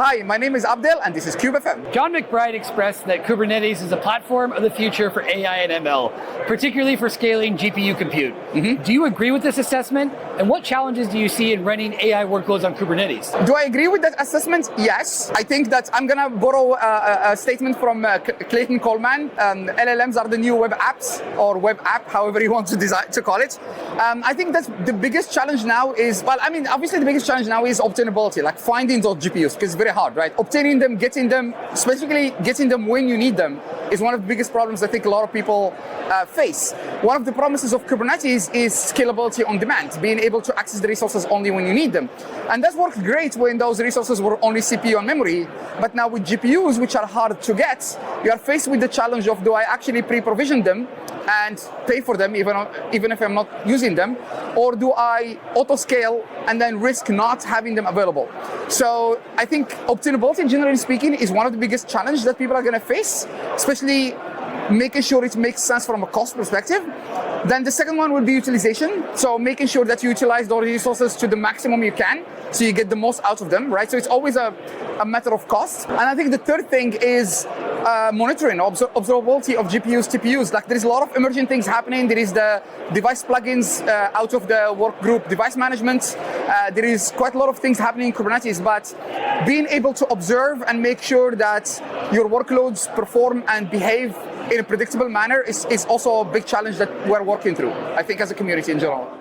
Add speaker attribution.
Speaker 1: Hi, my name is Abdel, and this is CubeFM.
Speaker 2: John McBride expressed that Kubernetes is a platform of the future for AI and ML, particularly for scaling GPU compute. Do you agree with this assessment? And what challenges do you see in running AI workloads on Kubernetes?
Speaker 1: Do I agree with that assessment? Yes. I think that I'm going to borrow a statement from Clayton Coleman. LLMs are the new web apps, or web app, however you want to call it. I think that the biggest challenge now is, obviously the biggest challenge now is obtainability, like finding those GPUs, because it's very hard, right? Obtaining them, getting them, specifically getting them when you need them, is one of the biggest problems I think a lot of people face. One of the promises of Kubernetes is scalability on demand, being able to access the resources only when you need them. And that worked great when those resources were only CPU and memory. But now with GPUs, which are hard to get, you are faced with the challenge of, do I actually pre-provision them and pay for them even if I'm not using them, or do I auto-scale and then risk not having them available? So I think obtainability, generally speaking, is one of the biggest challenges that people are going to face, especially making sure it makes sense from a cost perspective. Then the second one will be utilization. So making sure that you utilize those resources to the maximum you can, so you get the most out of them, right? So it's always a matter of cost. And I think the third thing is monitoring, observability of GPUs, TPUs. Like, there's a lot of emerging things happening. There is the device plugins out of the workgroup device management. There is quite a lot of things happening in Kubernetes, but being able to observe and make sure that your workloads perform and behave in a predictable manner is also a big challenge that we're working through, I think, as a community in general.